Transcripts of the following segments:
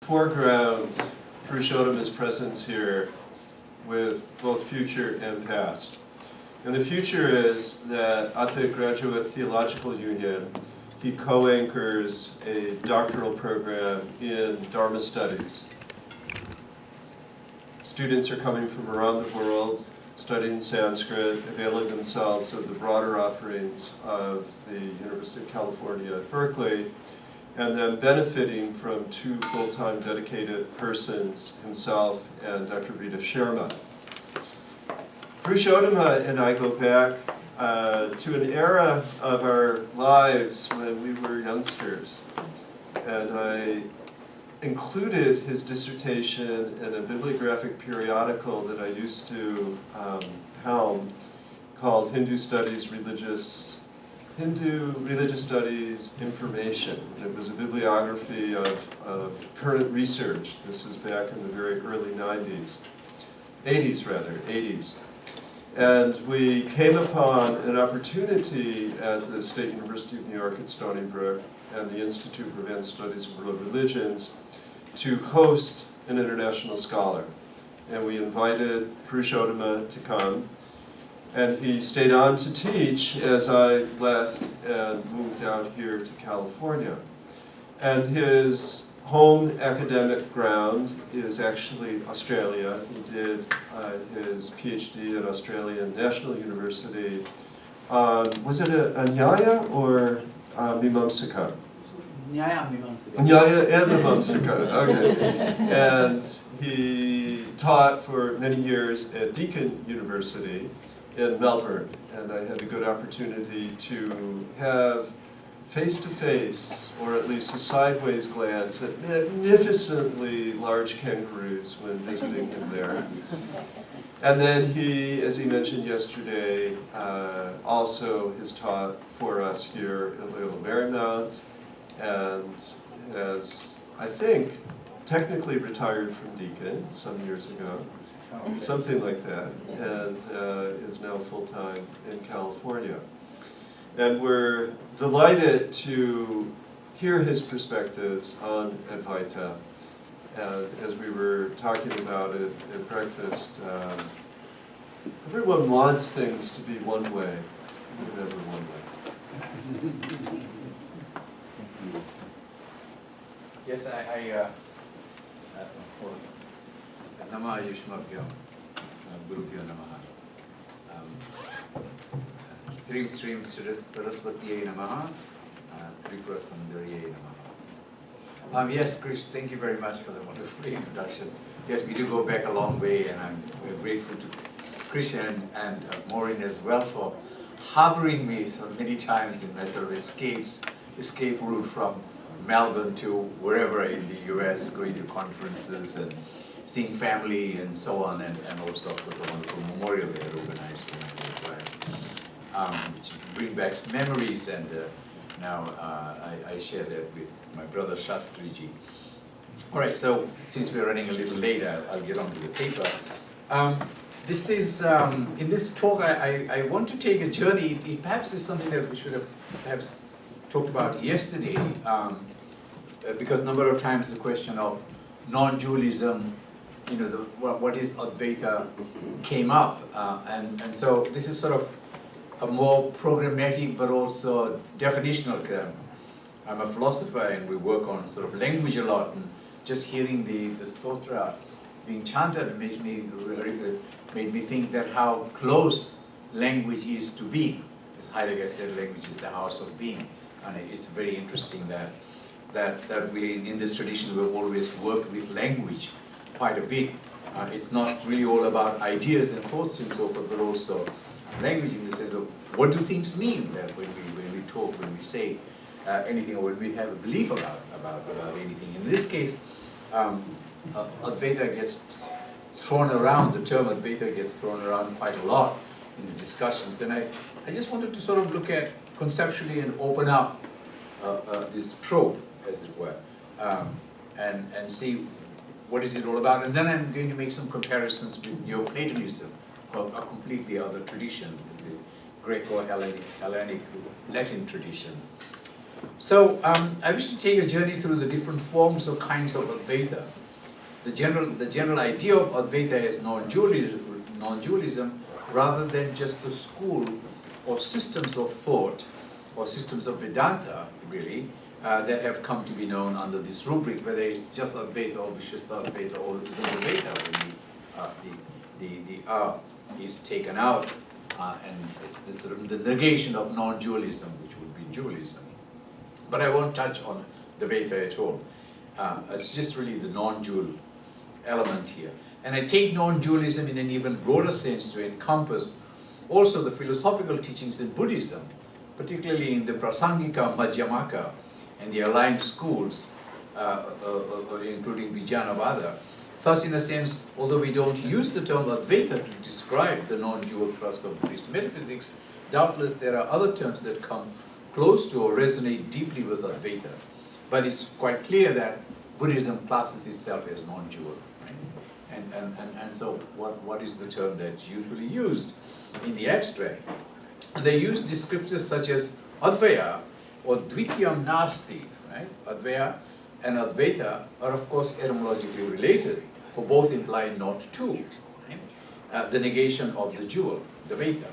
foreground Purushotama's presence here with both future and past. And the future is that at the Graduate Theological Union, he co-anchors a doctoral program in Dharma studies. Students are coming from around the world, studying Sanskrit, availing themselves of the broader offerings of the University of California at Berkeley, and then benefiting from two full-time dedicated persons, himself and Dr. Rita Sharma. Purushotama and I go back to an era of our lives when we were youngsters. And I included his dissertation in a bibliographic periodical that I used to helm called Hindu Religious Studies Information. And it was a bibliography of current research. This is back in the very early 80s. And we came upon an opportunity at the State University of New York at Stony Brook and the Institute for Advanced Studies of World Religions to host an international scholar. And we invited Purushotama to come, and he stayed on to teach as I left and moved out here to California. And his home academic ground is actually Australia. He did his PhD at Australian National University. Was it a Nyaya or Mimamsaka? Nyaya Mimamsaka. Nyaya and Mimamsaka, okay. And he taught for many years at Deakin University in Melbourne. And I had a good opportunity to have face-to-face, or at least a sideways glance at magnificently large kangaroos when visiting him there. And then he, as he mentioned yesterday, also has taught for us here at Loyola Marymount, and has, I think, technically retired from Deakin some years ago, something like that, and is now full-time in California. And we're delighted to hear his perspectives on Advaita. And as we were talking about it at breakfast, everyone wants things to be one way, but never one way. Yes, Nama Yushmabhyam, Gurubhyo Namaha. Dream Stream Saraswatiye Namaha, Tripura Sundariye Namaha. Yes, Chris, thank you very much for the wonderful introduction. Yes, we do go back a long way, and we're grateful to Krishna and Maureen as well for harboring me so many times in my sort of escape route from Melbourne to wherever in the US, going to conferences and seeing family and so on, and also of course a wonderful memorial they had organized for me as well. Which bring back memories, and now I share that with my brother Shastriji. All right, so since we're running a little late, I'll get on to the paper. This is, in this talk, I want to take a journey. It perhaps is something that we should have perhaps talked about yesterday, because a number of times the question of non-dualism, you know, what is Advaita came up, and so this is sort of a more programmatic but also definitional term. I'm a philosopher and we work on sort of language a lot, and just hearing the stotra being chanted made me think that how close language is to being. As Heidegger said, language is the house of being, and it's very interesting that we in this tradition we've always worked with language quite a bit. It's not really all about ideas and thoughts and so forth, but also language in the sense of what do things mean that when we talk, when we say anything, or when we have a belief about anything. In this case, Advaita gets thrown around, the term Advaita gets thrown around quite a lot in the discussions. And I just wanted to sort of look at conceptually and open up this trope, as it were, and see what is it all about. And then I'm going to make some comparisons with Neoplatonism, a completely other tradition, the Greco-Hellenic Latin tradition. So I wish to take a journey through the different forms or kinds of Advaita. The general idea of Advaita is non-dualism rather than just the school or systems of thought or systems of Vedanta, really, that have come to be known under this rubric, whether it's just Advaita or Vishishtha Advaita or even Advaita, when the is taken out, and it's the sort of the negation of non-dualism, which would be dualism. But I won't touch on Advaita at all. It's just really the non-dual element here. And I take non-dualism in an even broader sense to encompass also the philosophical teachings in Buddhism, particularly in the Prasangika, Madhyamaka, and the aligned schools, including Vijnanavada. Thus, in a sense, although we don't use the term Advaita to describe the non-dual thrust of Buddhist metaphysics, doubtless there are other terms that come close to or resonate deeply with Advaita. But it's quite clear that Buddhism classes itself as non-dual. Right? And so what is the term that's usually used in the abstract? And they use descriptors such as advaya or divitiyaṃ nāsti, right? Advaya and Advaita are of course etymologically related, for both imply not two, right? The negation of the dual, the Vaita.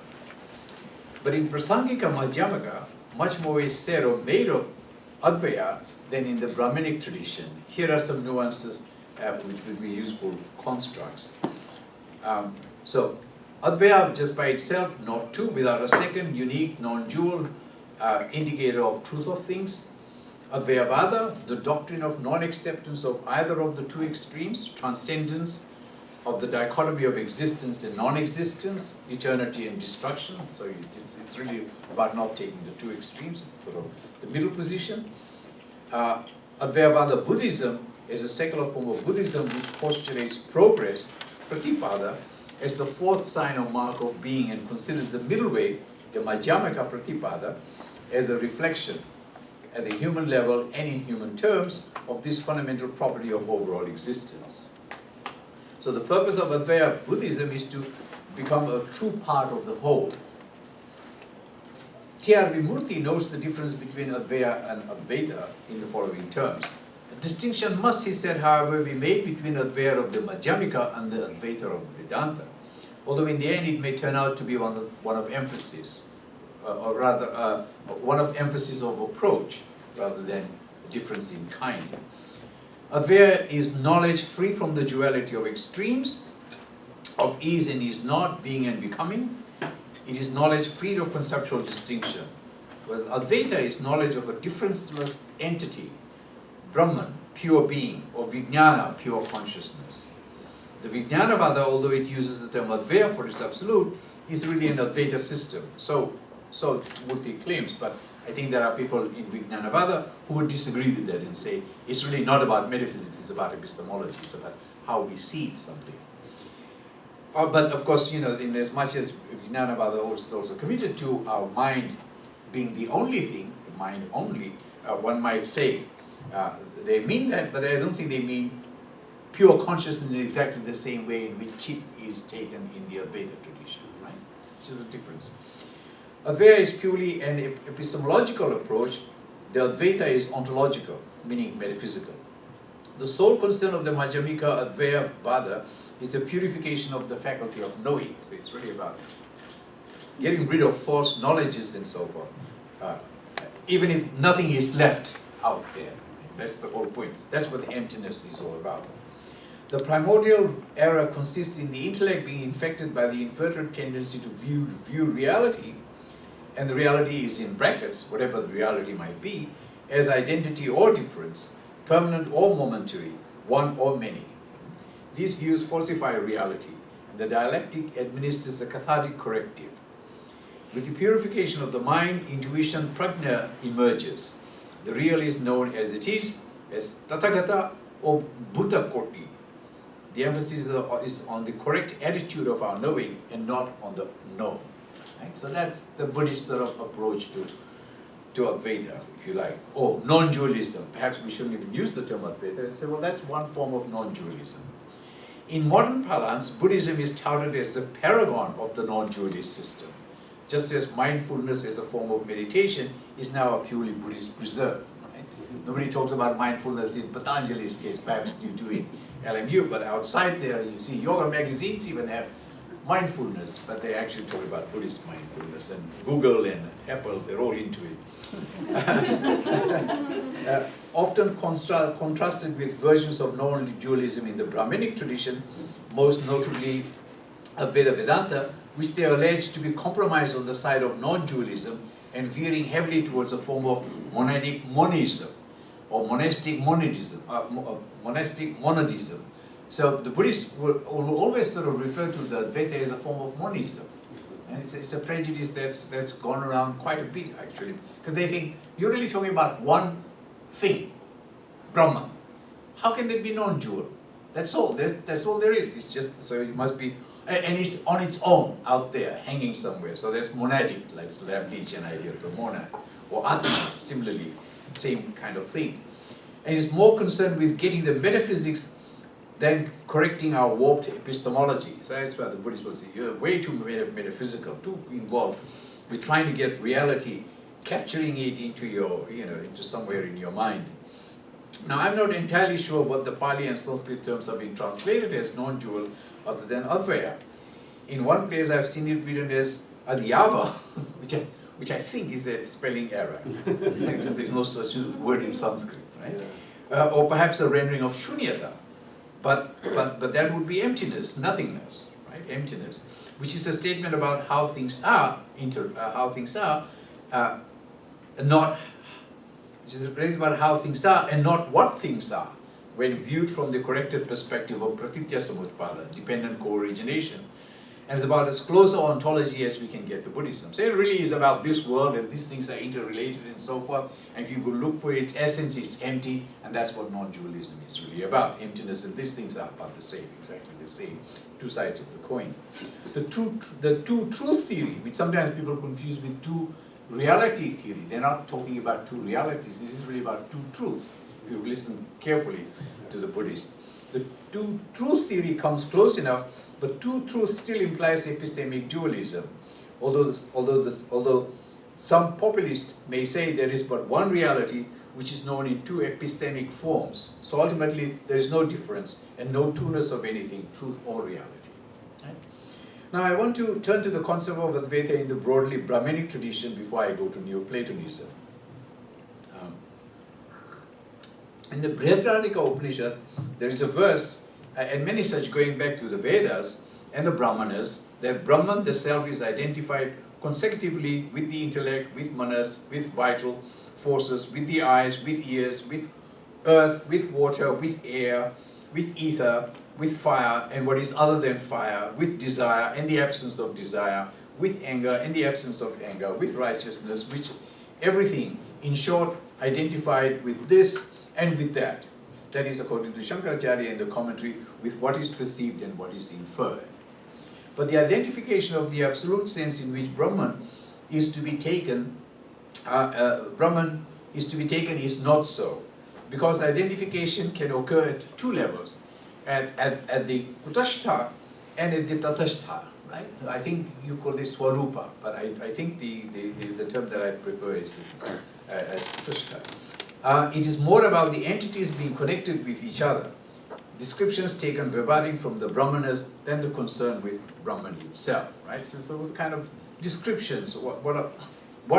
But in Prasangika Madhyamaka, much more is said or made of Advaya than in the Brahmanic tradition. Here are some nuances which would be useful constructs. So, Advaya just by itself, not two, without a second, unique, non-dual indicator of truth of things. Advaya Vada, the doctrine of non-acceptance of either of the two extremes, transcendence of the dichotomy of existence and non-existence, eternity and destruction. So it's really about not taking the two extremes, sort of the middle position. Advaya Vada Buddhism is a secular form of Buddhism which postulates progress, Pratipada, as the fourth sign or mark of being and considers the middle way, the Madhyamaka Pratipada, as a reflection at the human level and in human terms of this fundamental property of overall existence. So the purpose of Advaya Buddhism is to become a true part of the whole. T.R. Vimurti notes the difference between Advaya and Advaita in the following terms. A distinction must, he said, however, be made between Advaya of the Madhyamika and the Advaita of the Vedanta, although in the end it may turn out to be one of emphasis, or rather one of emphasis of approach rather than difference in kind. Advaya is knowledge free from the duality of extremes, of is and is not, being and becoming. It is knowledge freed of conceptual distinction. Whereas Advaita is knowledge of a differenceless entity, Brahman, pure being, or Vijnana, pure consciousness. The Vijnanavada, although it uses the term Advaya for its absolute, is really an Advaita system. So Murti claims, but I think there are people in Vijnanavada who would disagree with that and say it's really not about metaphysics, it's about epistemology, it's about how we see something. But of course, you know, in as much as Vijnanavada is also committed to our mind being the only thing, the mind only, one might say they mean that, but I don't think they mean pure consciousness in exactly the same way in which Chit is taken in the Advaita tradition, right? Which is a difference. Advaya is purely an epistemological approach. The Advaita is ontological, meaning metaphysical. The sole concern of the Madhyamika Advaya Vada is the purification of the faculty of knowing. So it's really about getting rid of false knowledges and so forth. Even if nothing is left out there. That's the whole point. That's what the emptiness is all about. The primordial error consists in the intellect being infected by the inverted tendency to view reality, and the reality is in brackets, whatever the reality might be, as identity or difference, permanent or momentary, one or many. These views falsify reality, and the dialectic administers a cathartic corrective. With the purification of the mind, intuition, prajna emerges. The real is known as it is, as Tathagata or Buddha Koti. The emphasis is on the correct attitude of our knowing and not on the known. Right? So that's the Buddhist sort of approach to Advaita, if you like. Or non-dualism. Perhaps we shouldn't even use the term Advaita. And say, well, that's one form of non-dualism. In modern parlance, Buddhism is touted as the paragon of the non-dualist system. just as mindfulness as a form of meditation is now a purely Buddhist preserve. Right? Nobody talks about mindfulness in Patanjali's case, perhaps you do in LMU, but outside there you see yoga magazines even have mindfulness, but they actually talk about Buddhist mindfulness, and Google and Apple, they're all into it. Often contrasted with versions of non-dualism in the Brahmanic tradition, most notably Advaita Vedānta, which they allege to be compromised on the side of non-dualism and veering heavily towards a form of monadic monism or monastic monadism. So the Buddhists will always sort of refer to the Advaita as a form of monism. And it's a prejudice that's gone around quite a bit, actually, because they think you're really talking about one thing, Brahman. How can it be non-dual? That's all. That's all there is. It's just, so it must be, and it's on its own out there, hanging somewhere. So that's monadic, like the Leibnizian idea of the monad, or ātman, similarly, same kind of thing. And it's more concerned with getting the metaphysics than correcting our warped epistemology. So that's why the Buddhists will say, you're way too metaphysical, too involved with trying to get reality, capturing it into your, into somewhere in your mind. Now, I'm not entirely sure what the Pali and Sanskrit terms are being translated as non-dual other than advaya. In one place, I've seen it written as adyava, which I think is a spelling error. There's no such word in Sanskrit, right? Or perhaps a rendering of shunyata. But that would be emptiness, nothingness, right? Emptiness, which is a statement about how things are, not, which is a praise about how things are and not what things are, when viewed from the corrected perspective of pratitya samutpada, dependent co-origination. And it's about as close an ontology as we can get to Buddhism. So it really is about this world, and these things are interrelated and so forth. And if you go look for its essence, it's empty, and that's what non-dualism is really about. Emptiness, and these things are about the same, exactly the same, two sides of the coin. The two truth theory, which sometimes people confuse with two reality theory. They're not talking about two realities. This is really about two truth. If you listen carefully to the Buddhist, the two truth theory comes close enough. But two truths still implies epistemic dualism, although some populists may say there is but one reality which is known in two epistemic forms. So ultimately there is no difference and no two-ness of anything, truth or reality. Right? Now I want to turn to the concept of Advaita in the broadly Brahmanic tradition before I go to Neoplatonism. In the Brahmasūtrabhāṣyam Upanishad, there is a verse, and many such going back to the Vedas and the Brahmanas, that Brahman, the self, is identified consecutively with the intellect, with manas, with vital forces, with the eyes, with ears, with earth, with water, with air, with ether, with fire, and what is other than fire, with desire and the absence of desire, with anger and the absence of anger, with righteousness, which everything, in short, identified with this and with that. That is, according to Śrī Śaṅkarācārya in the commentary, with what is perceived and what is inferred. But the identification of the absolute sense in which Brahman is to be taken, is not so, because identification can occur at two levels, at the kutashta and at the tatashta. Right? I think you call this swarupa, but I think the term that I prefer is as kutashta. It is more about the entities being connected with each other, descriptions taken verbatim from the Brahmanas than the concern with Brahman itself, right? So what kind of descriptions, what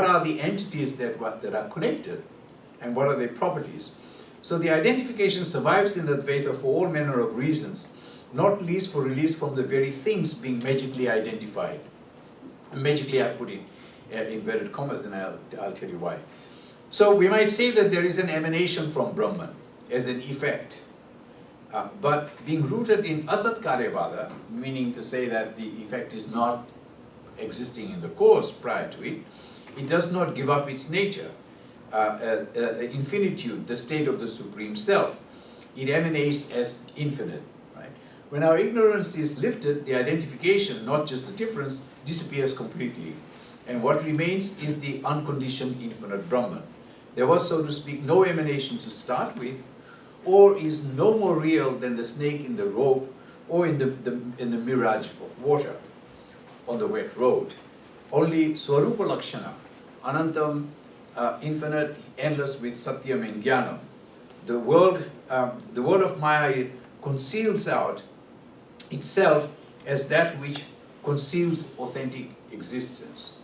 are the entities that are connected, and what are their properties? So the identification survives in Advaita for all manner of reasons, not least for release from the very things being magically identified. Magically I put in inverted commas, and I'll tell you why. So we might say that there is an emanation from Brahman as an effect, but being rooted in asatkaryavada, meaning to say that the effect is not existing in the cause prior to it, it does not give up its nature, infinitude, the state of the Supreme Self. It emanates as infinite. Right? When our ignorance is lifted, the identification, not just the difference, disappears completely. And what remains is the unconditioned infinite Brahman. There was, so to speak, no emanation to start with, or is no more real than the snake in the rope or in the mirage of water on the wet road. only Swarupa Lakshana, Anantam, infinite, endless with Satyam and Jnanam. The world of Maya conceals out itself as that which conceals authentic existence.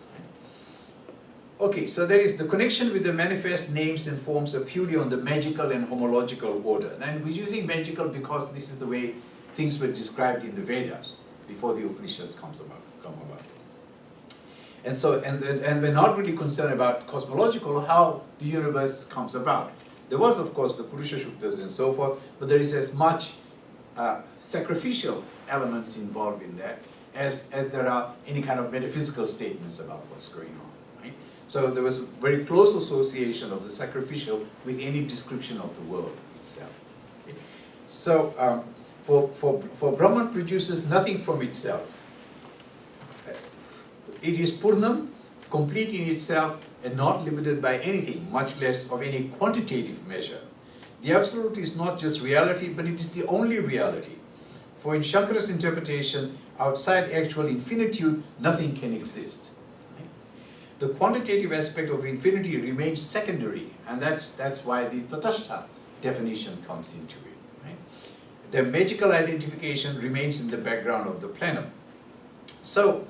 Okay, so there is the connection with the manifest names and forms are purely on the magical and homological order. And we're using magical because this is the way things were described in the Vedas before the Upanishads come about. And so, and we're not really concerned about cosmological, how the universe comes about. There was, of course, the Purusha Shuktas and so forth, but there is as much sacrificial elements involved in that as there are any kind of metaphysical statements about what's going on. Right? So there was a very close association of the sacrificial with any description of the world itself. Okay? So for Brahman produces nothing from itself. It is Purnam, complete in itself and not limited by anything, much less of any quantitative measure. The Absolute is not just reality, but it is the only reality. For in Shankara's interpretation, outside actual infinitude, nothing can exist. The quantitative aspect of infinity remains secondary, and that's why the Tatastha definition comes into it. Right? The magical identification remains in the background of the plenum. So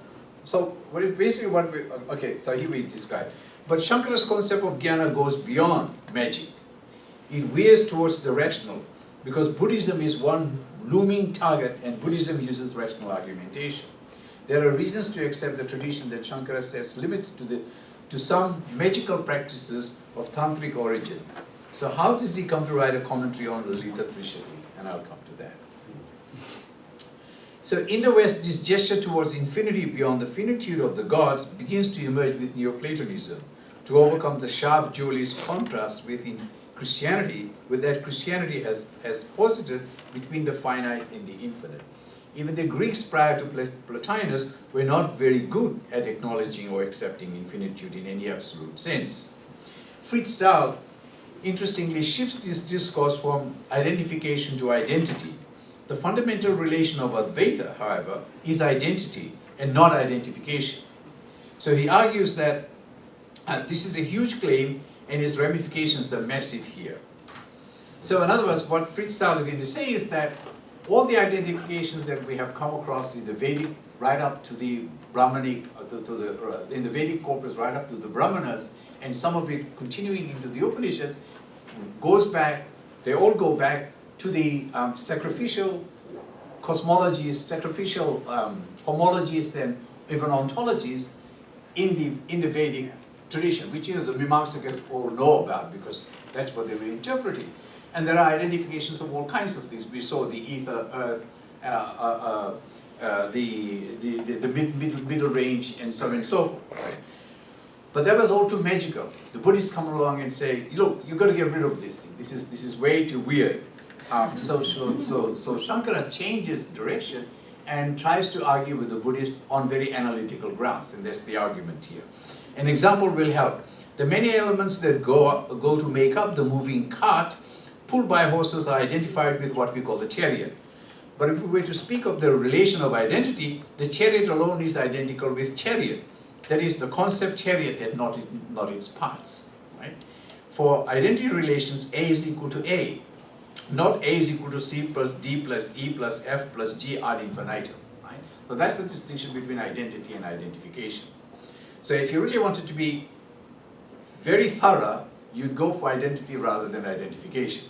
what is basically what we, okay, so here we describe. But Shankara's concept of jnana goes beyond magic. It veers towards the rational, because Buddhism is one looming target and Buddhism uses rational argumentation. There are reasons to accept the tradition that Shankara sets limits to some magical practices of tantric origin. So how does he come to write a commentary on Lalitā Triśatī? And I'll come to that. So in the West, this gesture towards infinity beyond the finitude of the gods begins to emerge with Neoplatonism to overcome the sharp dualist contrast within Christianity, with that Christianity has posited between the finite and the infinite. Even the Greeks prior to Plotinus were not very good at acknowledging or accepting infinitude in any absolute sense. Frits Staal, interestingly, shifts this discourse from identification to identity. The fundamental relation of Advaita, however, is identity and not identification. So he argues that this is a huge claim and its ramifications are massive here. So in other words, what Frits Staal is going to say is that all the identifications that we have come across in the Vedic, right up to the Brahmanic, in the Vedic corpus, right up to the Brahmanas, and some of it continuing into the Upanishads, goes back, they all go back to the sacrificial cosmologies, sacrificial homologies, and even ontologies in the Vedic tradition, which the Mimamsakas all know about because that's what they were interpreting. And there are identifications of all kinds of things. We saw the ether, earth, the middle range, and so on and so forth. Right? But that was all too magical. The Buddhists come along and say, look, you've got to get rid of this thing. This is way too weird. So Shankara changes direction and tries to argue with the Buddhists on very analytical grounds, and that's the argument here. An example will help. The many elements that go to make up the moving cart pulled by horses are identified with what we call the chariot. But if we were to speak of the relation of identity, the chariot alone is identical with chariot. That is the concept chariot and not its parts. Right? For identity relations, A is equal to A. Not A is equal to C plus D plus E plus F plus G ad infinitum. Right? So that's the distinction between identity and identification. So if you really wanted to be very thorough, you'd go for identity rather than identification.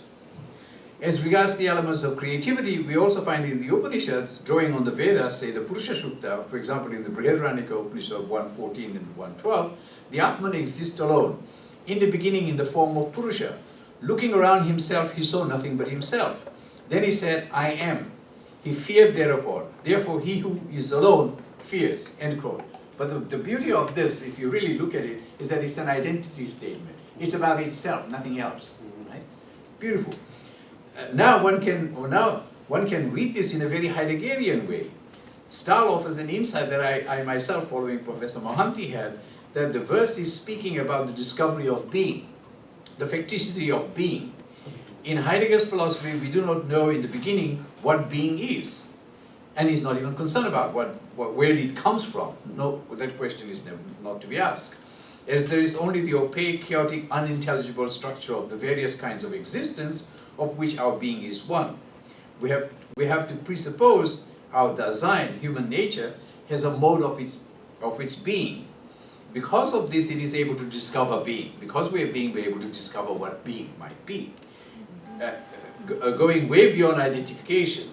As regards the elements of creativity, we also find in the Upanishads, drawing on the Vedas, say the Purusha Shukta, for example in the Brihadaranyaka Upanishad 1.14 and 1.12, the ātman exists alone, in the beginning in the form of Purusha. Looking around himself, he saw nothing but himself. Then he said, I am. He feared thereupon. Therefore, he who is alone fears, end quote. But the beauty of this, if you really look at it, is that it's an identity statement. It's about itself, nothing else. Right? Beautiful. Now one can read this in a very Heideggerian way. Staal offers an insight that I myself, following Professor Mohanty, had, that the verse is speaking about the discovery of being, the facticity of being. In Heidegger's philosophy, we do not know in the beginning what being is. And he's not even concerned about where it comes from. No, that question is not to be asked. As there is only the opaque, chaotic, unintelligible structure of the various kinds of existence of which our being is one. We have to presuppose our Dasein, human nature, has a mode of its being. Because of this, it is able to discover being. Because we are being, we are able to discover what being might be. Going way beyond identification.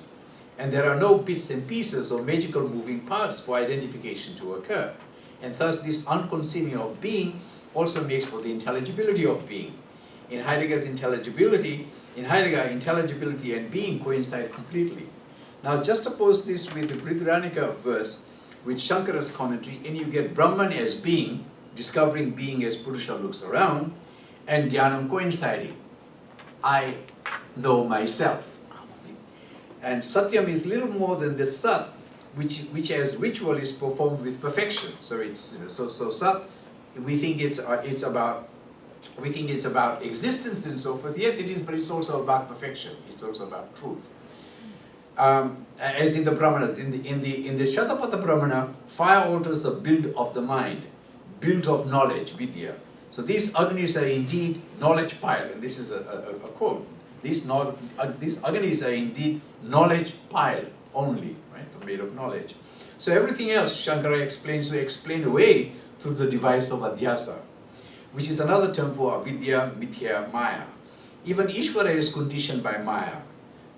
And there are no bits and pieces or magical moving parts for identification to occur. And thus this unconceiving of being also makes for the intelligibility of being. In Heidegger, intelligibility and being coincide completely. Now juxtapose this with the Brihadaranyaka verse, with Shankara's commentary, and you get Brahman as being, discovering being as Purusha looks around, and Jnanam coinciding. I know myself. And Satyam is little more than the Sat, which as ritual is performed with perfection. So it's so Sat, we think it's about existence and so forth. Yes, it is, but it's also about perfection. It's also about truth. As in the Brahmanas, in the Shatapatha Brahmana, fire alters the build of the mind, build of knowledge, vidya. So these Agnis are indeed knowledge pile, and this is a quote. These Agnis are indeed knowledge pile only, right? Made of knowledge. So everything else Shankara explains to explain away through the device of adhyasa, which is another term for avidya, mithya, maya. Even Ishvara is conditioned by maya,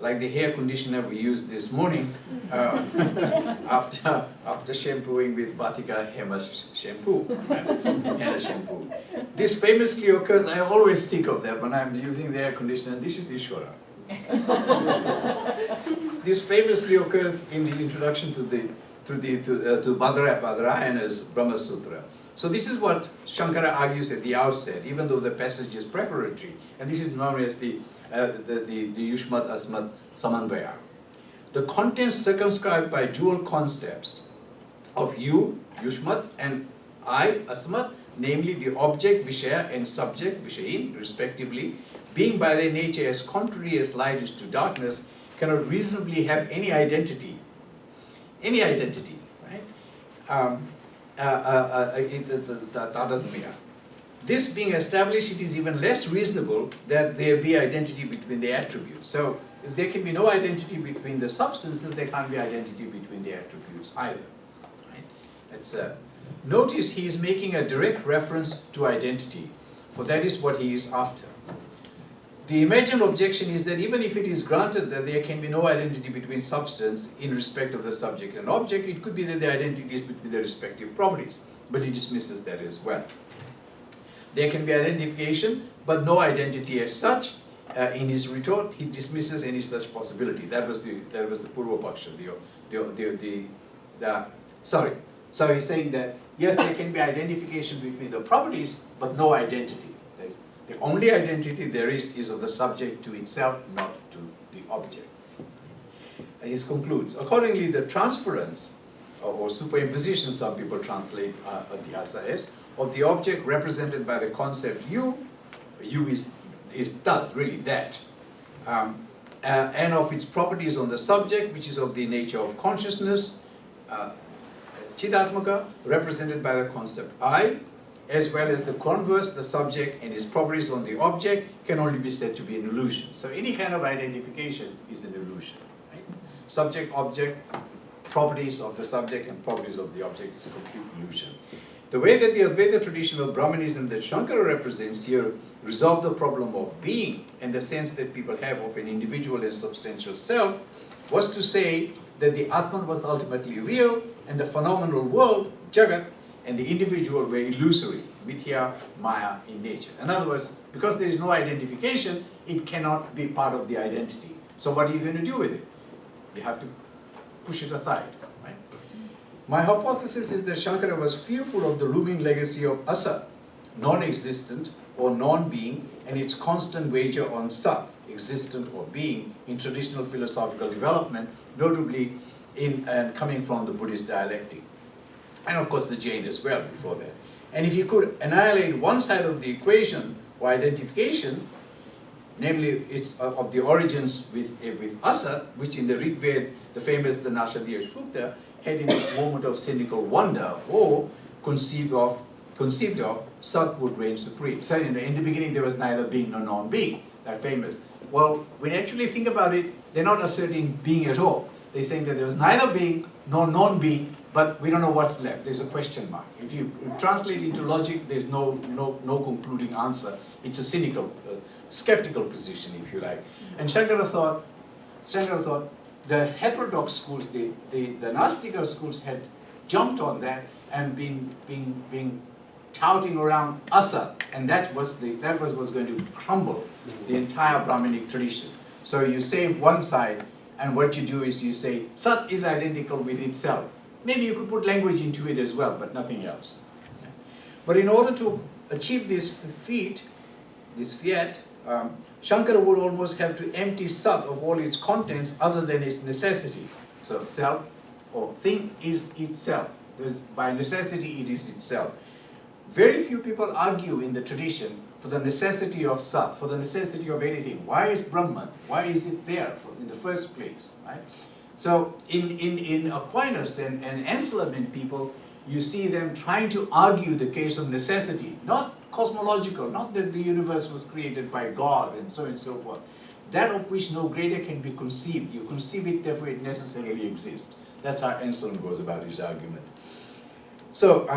like the hair conditioner we used this morning after shampooing with Vatika Hema shampoo, henna shampoo. This famously occurs, I always think of that when I'm using the air conditioner, this is Ishvara. This famously occurs in the introduction to Badarayana's Brahma Sutra. So this is what Shankara argues at the outset, even though the passage is preparatory, and this is known as the Yushmat Asmat Samanvaya. The contents circumscribed by dual concepts of you, Yushmat, and I, Asmat, namely the object, Vishaya, and subject, Vishayin, respectively, being by their nature as contrary as light is to darkness, cannot reasonably have any identity. Any identity, right? This being established, it is even less reasonable that there be identity between the attributes. So, if there can be no identity between the substances, there can't be identity between the attributes either. Right? It's, notice he is making a direct reference to identity, for that is what he is after. The imagined objection is that even if it is granted that there can be no identity between substance in respect of the subject and object, it could be that the identity is between their respective properties, but he dismisses that as well. There can be identification, but no identity as such. In his retort, he dismisses any such possibility. That was the Purva Paksha. So he's saying that yes, there can be identification between the properties, but no identity. The only identity there is of the subject to itself, not to the object. And he concludes, accordingly, the transference or superimposition, some people translate adhyasa as, of the object represented by the concept you is that, really that, and of its properties on the subject, which is of the nature of consciousness, Chidatmaka, represented by the concept I, as well as the converse, the subject, and its properties on the object, can only be said to be an illusion. So any kind of identification is an illusion. Right? Subject, object, properties of the subject, and properties of the object is a complete illusion. The way that the Advaita tradition of Brahmanism that Shankara represents here resolved the problem of being and the sense that people have of an individual and substantial self was to say that the ātman was ultimately real and the phenomenal world, jagat, and the individual were illusory, mithya, maya in nature. In other words, because there is no identification, it cannot be part of the identity. So what are you going to do with it? You have to push it aside. Right? My hypothesis is that Shankara was fearful of the looming legacy of asat, non-existent or non-being, and its constant wager on sat, existent or being, in traditional philosophical development, notably coming from the Buddhist dialectic. And of course the Jain as well before that. And if you could annihilate one side of the equation, or identification, namely it's of the origins with Asat, which in the Rig Veda, the famous the Nāśti had in its moment of cynical wonder, or conceived of Sat would reign supreme. So in the beginning there was neither being nor non-being, that famous. Well, when you actually think about it, they're not asserting being at all. They're saying that there was neither being nor non-being, but we don't know what's left. There's a question mark. If you translate into logic, there's no concluding answer. It's a cynical, skeptical position, if you like. And Shankara thought the heterodox schools, the Nastika schools had jumped on that and been touting around Asat, and that was what was going to crumble the entire Brahmanic tradition. So you save one side, and what you do is you say Sat is identical with itself. Maybe you could put language into it as well, but nothing else. But in order to achieve this fiat, Shankara would almost have to empty Sat of all its contents other than its necessity. So self or thing is itself. By necessity, it is itself. Very few people argue in the tradition for the necessity of Sat, for the necessity of anything. Why is Brahman? Why is it there in the first place? Right? So in Aquinas and Enslin people, you see them trying to argue the case of necessity, not cosmological, not that the universe was created by God and so forth. That of which no greater can be conceived. You conceive it, therefore it necessarily exists. That's how Enslin goes about his argument. So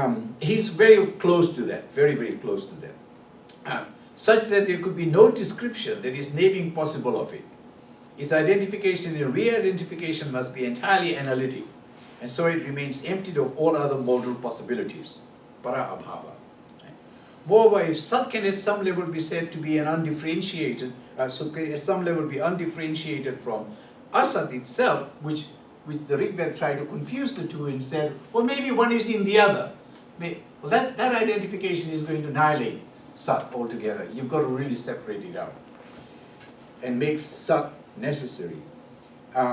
he's very close to that, very, very close to that. Such that there could be no description, that is naming possible of it. Its identification and re-identification must be entirely analytic, and so it remains emptied of all other modal possibilities, para abhava. Moreover, if Sat can at some level be said to be an undifferentiated, at some level be undifferentiated from Asat itself, which the Rig Veda tried to confuse the two and said, well, maybe one is in the other. Well, that identification is going to annihilate Sat altogether. You've got to really separate it out and make Sat necessary.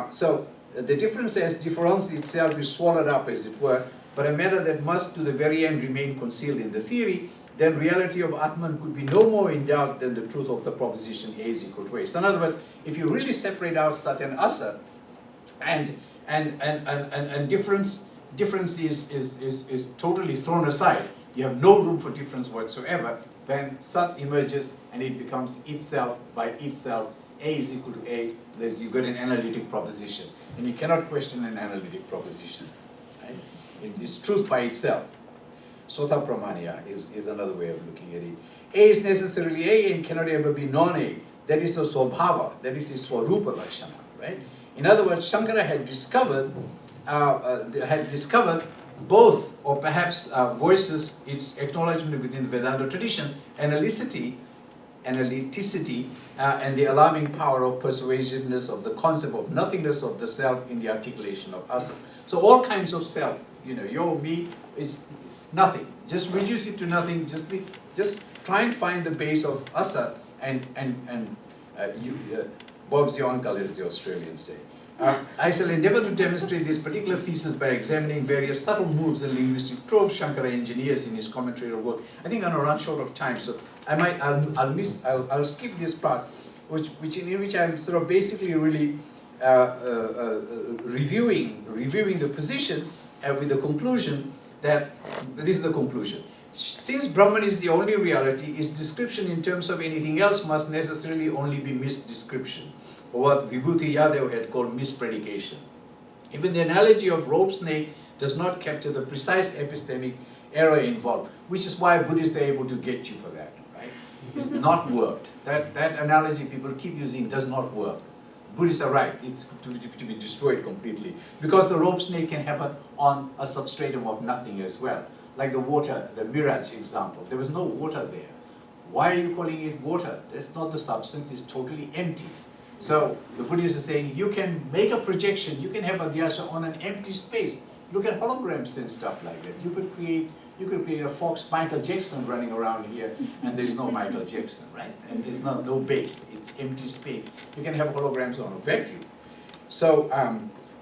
So the difference itself is swallowed up, as it were, but a matter that must to the very end remain concealed in the theory, then reality of ''Atman'' could be no more in doubt than the truth of the proposition A is equal to A. So in other words, if you really separate out Sat and Asat, and difference is totally thrown aside, you have no room for difference whatsoever, then Sat emerges and it becomes itself by itself. A is equal to A, you've got an analytic proposition. And you cannot question an analytic proposition. Right? It is truth by itself. Sotha pramanya is another way of looking at it. A is necessarily A and cannot ever be non-A. That is the swabhava, that is the swarupa lakshana. Right? In other words, Shankara had discovered both, or perhaps voices its acknowledgement within the Vedanta tradition, analyticity, and the alarming power of persuasiveness of the concept of nothingness of the self in the articulation of Asa. So all kinds of self, your, me, is nothing. Just reduce it to nothing. Just try and find the base of Asa, and Bob's your uncle, as the Australians say. I shall endeavor to demonstrate this particular thesis by examining various subtle moves and linguistic tropes Shankara engineers in his commentary work. I think I'm going to run short of time, so I'll skip this part, in which I'm sort of basically really reviewing the position with the conclusion that this is the conclusion. Since Brahman is the only reality, its description in terms of anything else must necessarily only be misdescription, or what Vibhuti Yadav had called mispredication. Even the analogy of rope snake does not capture the precise epistemic error involved, which is why Buddhists are able to get you for that, right? It's not worked. That analogy people keep using does not work. Buddhists are right, it's to be destroyed completely, because the rope snake can happen on a substratum of nothing as well. Like the water, the mirage example, there was no water there. Why are you calling it water? That's not the substance, it's totally empty. So the Buddhists are saying you can make a projection, you can have adhyasa on an empty space. Look at holograms and stuff like that. You could create a Fox Michael Jackson running around here, and there's no Michael Jackson, right? And there's no base, it's empty space. You can have holograms on a vacuum. So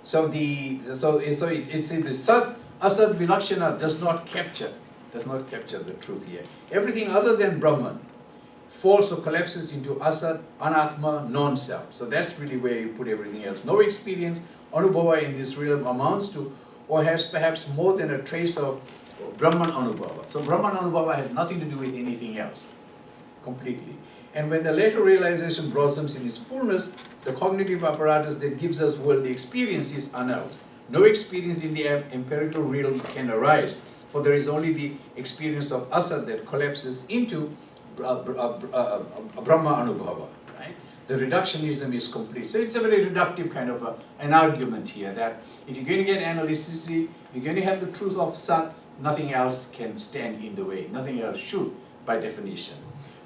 it's the Sat Asat Vilakshana does not capture the truth here. Everything other than Brahman falls or collapses into asat, anatma, non-self. So that's really where you put everything else. No experience, anubhava in this realm amounts to or has perhaps more than a trace of Brahman anubhava. So Brahman anubhava has nothing to do with anything else, completely. And when the later realization blossoms in its fullness, the cognitive apparatus that gives us worldly experience is annulled. No experience in the empirical realm can arise, for there is only the experience of asat that collapses into Brahma Anubhava. Right? The reductionism is complete. So it's a very reductive kind of an argument here, that if you're going to get analyticity, you're going to have the truth of Sat, nothing else can stand in the way. Nothing else should, by definition.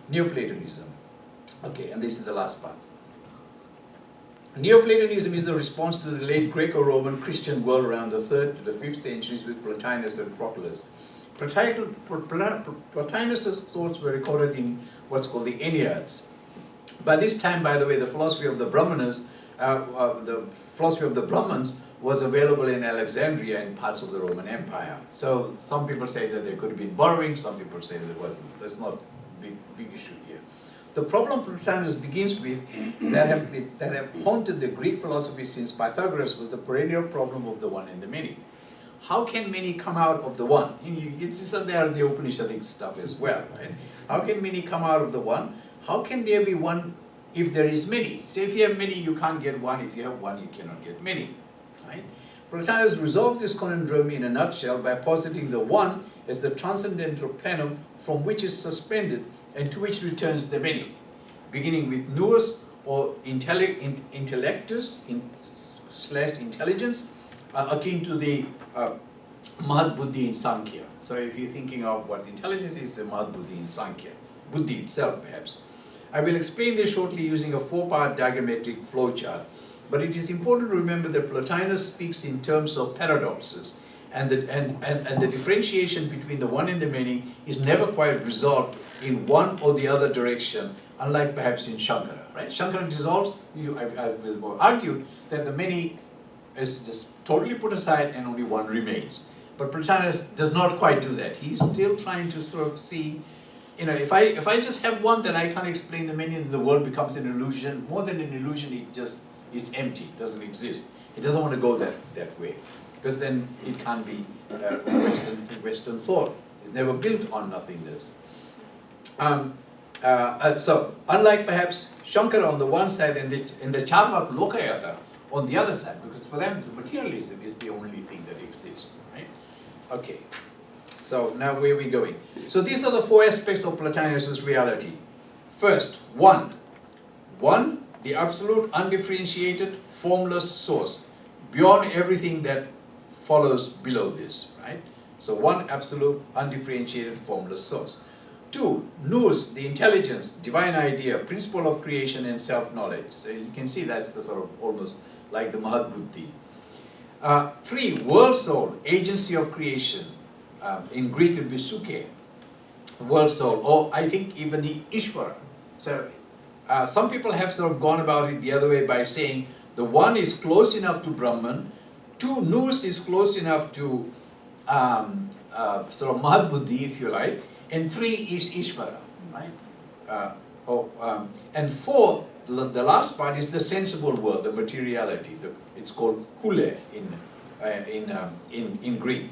Neoplatonism. Okay, and this is the last part. Neoplatonism is a response to the late Greco-Roman Christian world around the 3rd to the 5th centuries with Plotinus and Proclus. Plotinus' thoughts were recorded in what's called the Enneads. By this time, by the way, the philosophy of the Brahmanas, was available in Alexandria and parts of the Roman Empire. So some people say that there could have been borrowing, some people say there wasn't. That's not a big issue here. The problem Plotinus begins with that have haunted the Greek philosophy since Pythagoras was the perennial problem of the one and the many. How can many come out of the one? It's there the Upaniṣadic stuff as well, right? How can many come out of the one? How can there be one if there is many? So if you have many, you can't get one. If you have one, you cannot get many, right? Plotinus resolves this conundrum in a nutshell by positing the one as the transcendental plenum from which is suspended and to which returns the many, beginning with nous or intellectus / intelligence, akin to the Mahad Buddhi in Sankhya. So if you're thinking of what intelligence is, the Mahad Buddhi in Sankhya, Buddhi itself perhaps. I will explain this shortly using a 4-part diagrammatic flowchart, but it is important to remember that Plotinus speaks in terms of paradoxes, and the differentiation between the one and the many is never quite resolved in one or the other direction, unlike perhaps in Shankara. Right? Shankara dissolves, I've argued that the many is just totally put aside and only one remains. But Plotinus does not quite do that. He's still trying to sort of see, if I just have one, then I can't explain the many, and the world becomes an illusion. More than an illusion, it just is empty, doesn't exist. It doesn't want to go that way, because then it can't be Western thought. It's never built on nothingness. So, unlike perhaps Shankara on the one side and the Charvak Lokayata on the other side, because for them materialism is the only thing that exists, right? Okay, so now where are we going? So these are the 4 aspects of Plotinus' reality. First, one, the absolute undifferentiated formless source, beyond everything that follows below this, right? So one absolute undifferentiated formless source. 2, nous, the intelligence, divine idea, principle of creation and self-knowledge. So you can see that's the sort of almost like the Mahad Buddhi. 3, world soul, agency of creation. In Greek it would be suke, world soul, or I think even the Ishvara. So some people have sort of gone about it the other way by saying the one is close enough to Brahman, 2, nous is close enough to sort of Mahad Buddhi, if you like, and 3 is Ishvara, right? And 4, the last part is the sensible world, the materiality. It's called kule in Greek.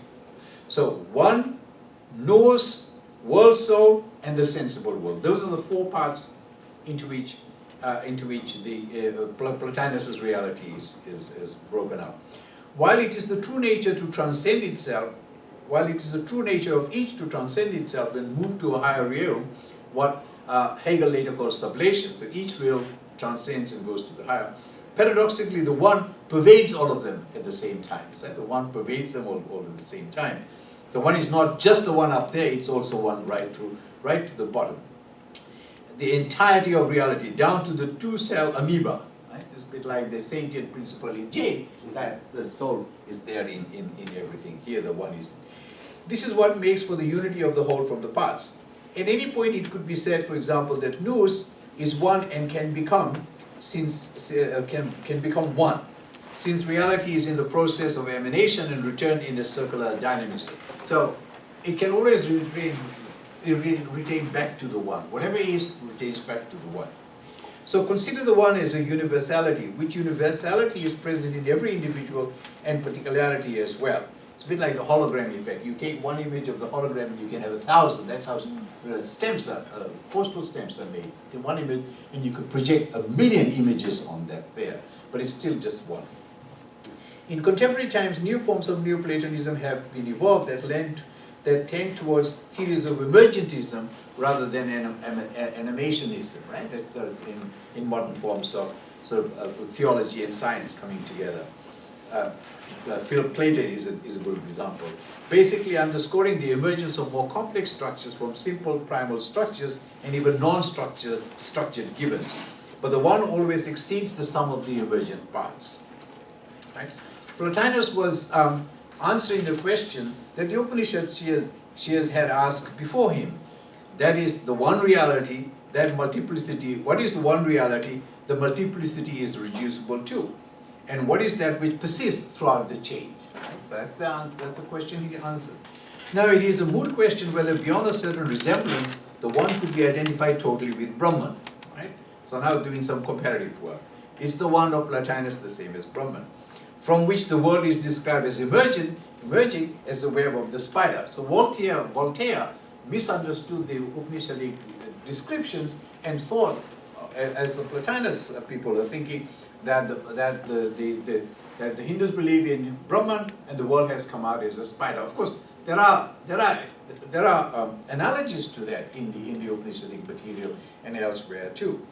So 1, nous, world soul, and the sensible world. Those are the 4 parts into which the Plotinus' reality is broken up. While it is the true nature to transcend itself, while it is the true nature of each to transcend itself and move to a higher realm, what Hegel later calls sublation, so each realm transcends and goes to the higher. Paradoxically, the one pervades all of them at the same time. So the one pervades them all at the same time. The one is not just the one up there, it's also one right to the bottom. The entirety of reality, down to the 2-cell amoeba. Right? It's a bit like the sentient principle in jade, that the soul is there in everything. Here the one is. This is what makes for the unity of the whole from the parts. At any point it could be said, for example, that nous is one and can become one, since reality is in the process of emanation and return in a circular dynamism. So it can always remain retain back to the one. Whatever is, retains back to the one. So consider the one as a universality, which universality is present in every individual and particularity as well. It's a bit like the hologram effect. You take one image of the hologram and you can have 1,000. That's how stamps are, postal stamps are made. In one image, and you could project 1,000,000 images on that there, but it's still just one. In contemporary times, new forms of Neoplatonism have been evolved that tend towards theories of emergentism rather than animationism, right? That's in modern forms of theology and science coming together. Philip Clayton is a good example. Basically underscoring the emergence of more complex structures from simple primal structures and even non-structured givens. But the one always exceeds the sum of the emergent parts. Right? Plotinus was answering the question that the Upanishads she has had asked before him. That is the one reality, that multiplicity. What is the one reality the multiplicity is reducible to? And what is that which persists throughout the change? Right? So that's the question he answered. Now it is a moot question whether beyond a certain resemblance, the one could be identified totally with Brahman. Right? So now doing some comparative work. Is the one of Plotinus the same as Brahman? From which the world is described as emerging as the web of the spider. So Voltaire misunderstood the Upanishadic descriptions and thought, as the Plotinus people are thinking, that the Hindus believe in Brahman and the world has come out as a spider. Of course, there are analogies to that in the Upanishadic material and elsewhere too.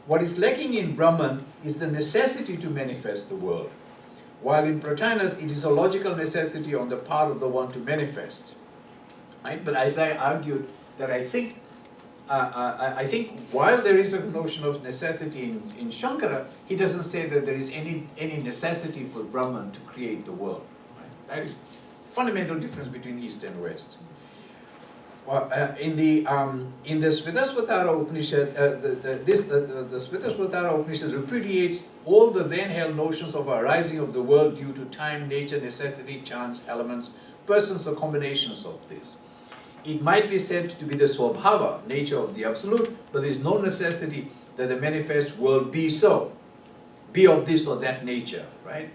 What is lacking in Brahman is the necessity to manifest the world, while in Plotinus it is a logical necessity on the part of the one to manifest. Right? But as I argued, that I think while there is a notion of necessity in Shankara, he doesn't say that there is any necessity for Brahman to create the world. Right? That is fundamental difference between East and West. Well, in the Svetashvatara Upanishad, the Svetashvatara Upanishad repudiates all the then held notions of arising of the world due to time, nature, necessity, chance, elements, persons, or combinations of this. It might be said to be the swabhava, nature of the absolute, but there is no necessity that the manifest world be so, be of this or that nature, right?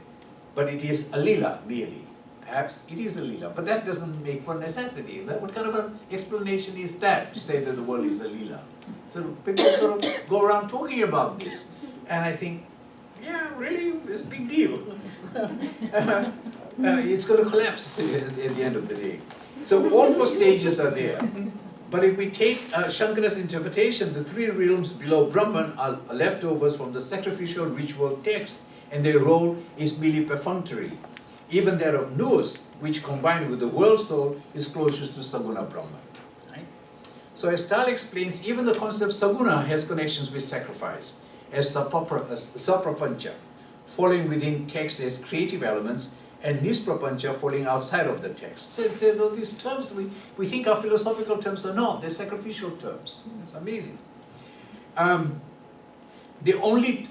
But it is a lila merely. Perhaps it is a lila, but that doesn't make for necessity. What kind of an explanation is that, to say that the world is a lila? So people sort of go around talking about this, and I think, yeah, really, it's a big deal. It's going to collapse at the end of the day. So all four stages are there. But if we take Shankara's interpretation, the three realms below Brahman are leftovers from the sacrificial ritual text, and their role is merely perfunctory. Even that of Nous, which combined with the world soul, is closest to Saguna Brahman. Right? So as Staal explains, even the concept Saguna has connections with sacrifice, as Saprapancha, falling within text as creative elements, and Nisprapancha falling outside of the text. So these terms, we think are philosophical terms are not, they're sacrificial terms. It's amazing. The only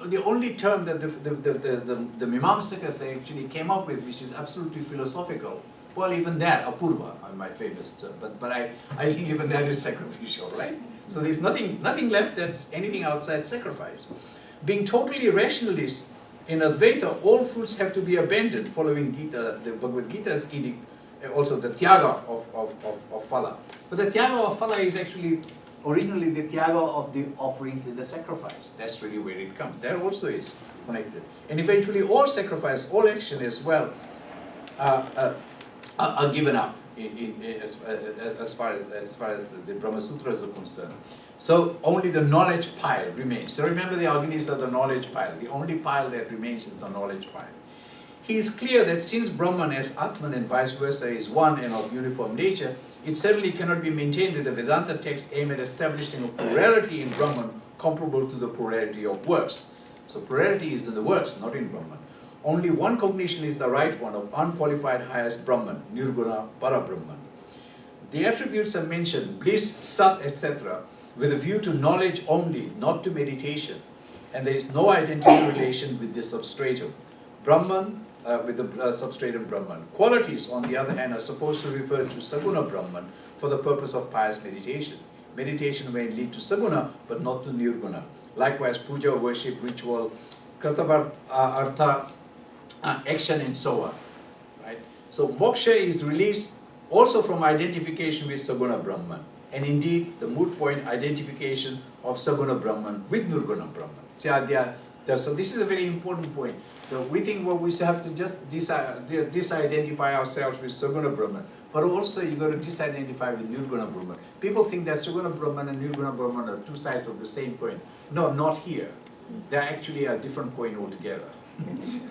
term that the Mimamsakas actually came up with, which is absolutely philosophical, well, even that, Apurva, my famous term, but I think even that is sacrificial, right? So there's nothing left that's anything outside sacrifice. Being totally rationalist, in Advaita, all fruits have to be abandoned, following Gita, the Bhagavad Gita's edict, also the Tyaga of Phala. But the Tyaga of Phala is actually originally the Tyaga of the offerings in the sacrifice. That's really where it comes. That also is connected. And eventually all sacrifice, all action as well, are given up as far as the Brahmasūtras are concerned. So only the knowledge pile remains. So remember, the Agnis are the knowledge pile. The only pile that remains is the knowledge pile. He is clear that since Brahman as ātman and vice versa is one and of uniform nature, it certainly cannot be maintained that the Vedanta text aim at establishing a plurality in Brahman comparable to the plurality of works. So plurality is in the works, not in Brahman. Only one cognition is the right one of unqualified highest Brahman, Nirguna Parabrahman. The attributes are mentioned, bliss, sat, etc., with a view to knowledge only, not to meditation, and there is no identity relation with this substratum. Brahman, with the substratum Brahman. Qualities, on the other hand, are supposed to refer to Saguna Brahman for the purpose of pious meditation. Meditation may lead to Saguna, but not to Nirguna. Likewise, puja, worship, ritual, artha, action, and so on. Right? So moksha is released also from identification with Saguna Brahman. And indeed, the moot point, identification of Saguna Brahman with Nirguna Brahman. So this is a very important point. So we think, well, we have to just disidentify ourselves with Saguna Brahman, but also you got to disidentify with Nirguna Brahman. People think that Saguna Brahman and Nirguna Brahman are two sides of the same coin. No, not here. They actually are different coin altogether.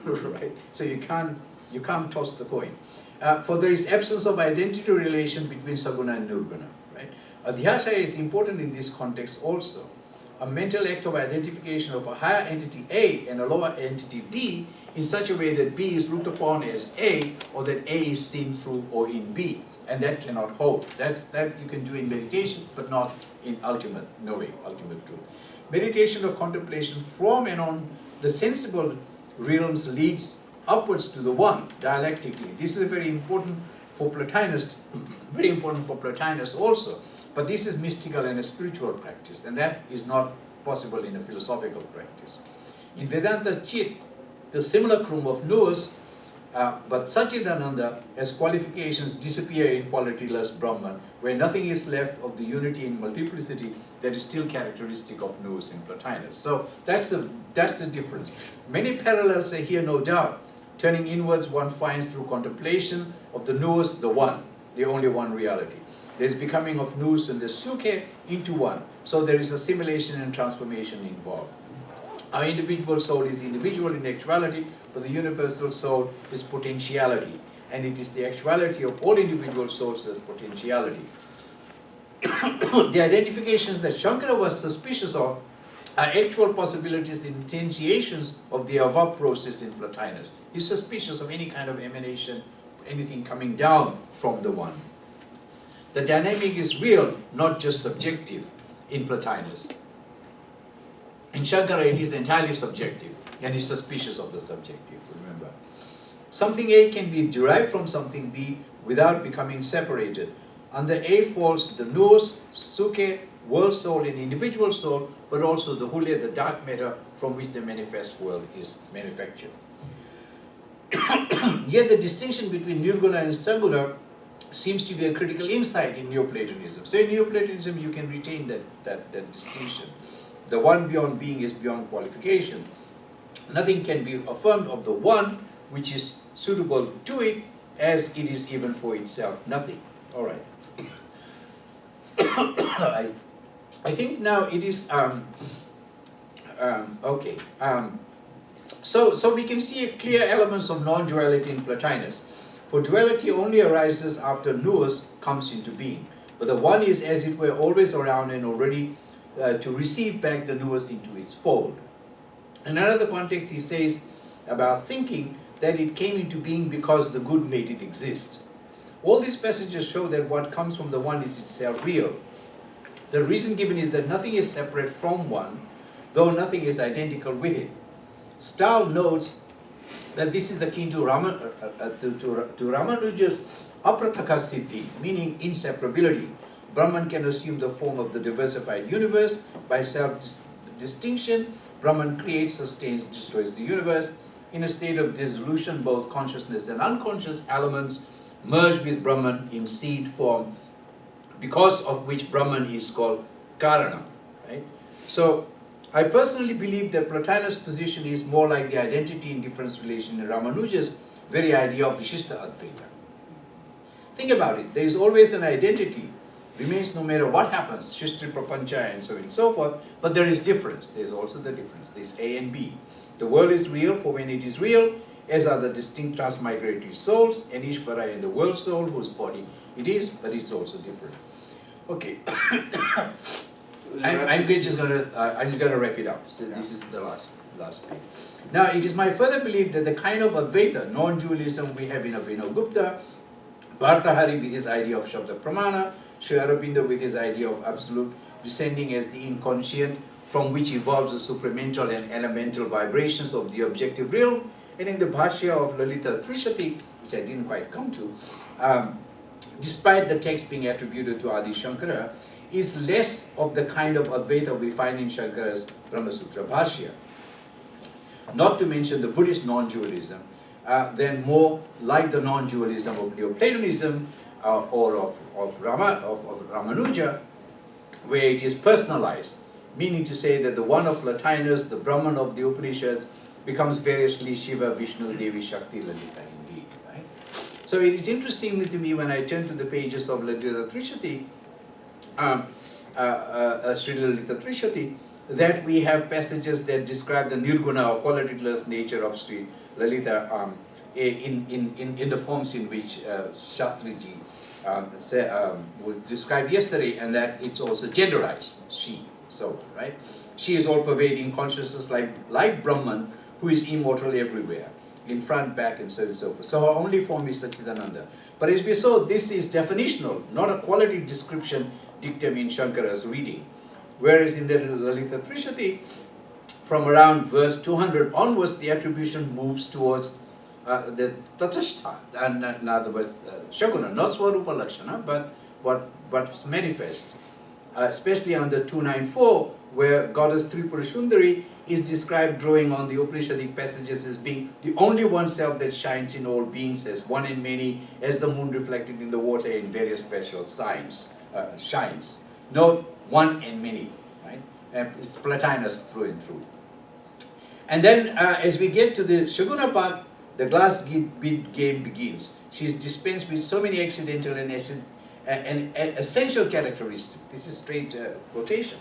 Right? So you can't toss the coin. For there is absence of identity relation between Saguna and Nirguna. Right? Adhyasa is important in this context also. A mental act of identification of a higher entity A and a lower entity B in such a way that B is looked upon as A, or that A is seen through or in B, and that cannot hold. That you can do in meditation, but not in ultimate knowing, ultimate truth. Meditation or contemplation from and on the sensible realms leads upwards to the one, dialectically. This is very important for Plotinus, very important for Plotinus also. But this is mystical and a spiritual practice, and that is not possible in a philosophical practice. In Vedanta Chit, the simulacrum of nous, but Satchidananda as qualifications disappear in qualityless Brahman, where nothing is left of the unity in multiplicity that is still characteristic of nous in Plotinus. So that's the difference. Many parallels are here, no doubt. Turning inwards, one finds through contemplation of the nous, the one, the only one reality. There's becoming of nous and the suke into one. So there is assimilation and transformation involved. Our individual soul is individual in actuality, but the universal soul is potentiality. And it is the actuality of all individual souls as potentiality. The identifications that Shankara was suspicious of are actual possibilities, the instantiations of the above process in Plotinus. He's suspicious of any kind of emanation, anything coming down from the one. The dynamic is real, not just subjective in Plotinus. In Shankara, it is entirely subjective, and he's suspicious of the subjective, remember. Something A can be derived from something B without becoming separated. Under A falls the nous, suke, world soul, and individual soul, but also the hule, the dark matter from which the manifest world is manufactured. Yet the distinction between Nirguna and Saguna seems to be a critical insight in Neoplatonism. So in Neoplatonism you can retain that distinction. The one beyond being is beyond qualification. Nothing can be affirmed of the one which is suitable to it, as it is even for itself nothing. All right. I think now it is okay. So we can see clear elements of non-duality in Plotinus. For duality only arises after nous comes into being. But the one is, as it were, always around and already to receive back the nous into its fold. In another context, he says about thinking that it came into being because the good made it exist. All these passages show that what comes from the one is itself real. The reason given is that nothing is separate from one, though nothing is identical with it. Staal notes that this is akin to Ramanuja's aprataka siddhi, meaning inseparability. Brahman can assume the form of the diversified universe by self-distinction. Brahman creates, sustains, destroys the universe. In a state of dissolution, both consciousness and unconscious elements merge with Brahman in seed form, because of which Brahman is called Karana. Right? So, I personally believe that Plotinus' position is more like the identity in difference relation in Ramanuja's very idea of Vishishta Advaita. Think about it. There is always an identity, remains no matter what happens, Shishtri Prapancha and so on and so forth, but there is difference. There is also the difference. There is A and B. The world is real for when it is real, as are the distinct transmigratory souls, and Ishvara and the world soul, whose body it is, but it's also different. Okay. I'm just gonna wrap it up. So this is the last page. Now, it is my further belief that the kind of Advaita, non-dualism we have in Abhinavagupta, Bhartahari with his idea of Shabda Pramana, Śrī Aurobindo with his idea of absolute descending as the inconscient, from which evolves the supramental and elemental vibrations of the objective realm, And in the bhāṣya of Lalitā Triśatī, which I didn't quite come to, despite the text being attributed to Adi Shankara, is less of the kind of Advaita we find in Shankara's Brahmasūtrabhāṣyam. Not to mention the Buddhist non-dualism, then more like the non-dualism of Neoplatonism or of Ramanuja, where it is personalized, meaning to say that the one of Plotinus, the Brahman of the Upaniṣads, becomes variously Shiva, Vishnu, Devi, Shakti, Lalita indeed. Right? So it is interesting to me when I turn to the pages of Lalitā Triśatī, Śrī Śaṅkarācārya, that we have passages that describe the nirguna or qualityless nature of Sri Lalita in the forms in which Shastriji described yesterday, and that it's also genderized, she, so, right? She is all-pervading consciousness like Brahman, who is immortal everywhere, in front, back, and so on and so forth. So her only form is Satchidananda. But as we saw, this is definitional, not a quality description dictum in Shankara's reading. Whereas in the Lalitā Triśatī, from around verse 200 onwards, the attribution moves towards the tatastha, and in other words, shaguna, not swarupa lakshana, but what's manifest, especially under 294, where goddess Tripura Sundari is described drawing on the Upanishadic passages as being the only one self that shines in all beings, as one and many, as the moon reflected in the water in various special signs, shines. Note, one and many, right? It's Plotinus through and through. And then as we get to the Shaguna part, the glass bead game begins. She is dispensed with so many accidental and essential characteristics. This is straight quotation.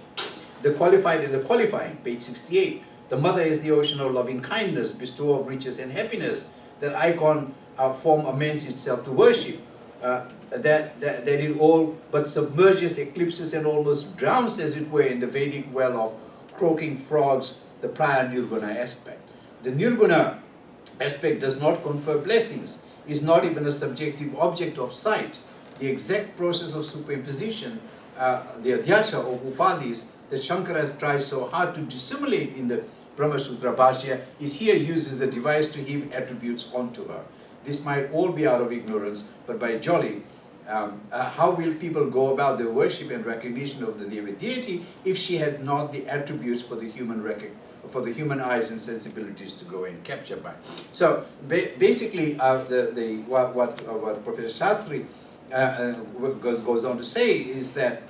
The qualified and the qualifying, page 68. The mother is the ocean of loving kindness, bestower of riches and happiness. That icon form amends itself to worship. That it all but submerges, eclipses, and almost drowns, as it were, in the Vedic well of croaking frogs, the prior nirguna aspect. The nirguna aspect does not confer blessings, is not even a subjective object of sight. The exact process of superimposition, the adhyasa of upadhis, that Shankara tries so hard to dissimulate in the Brahmasūtrabhāṣyam, is here used as a device to heap attributes onto her. This might all be out of ignorance, but by jolly, how will people go about their worship and recognition of the deity if she had not the attributes for the human eyes and sensibilities to go and capture by? So basically, what Professor Shastri goes on to say is that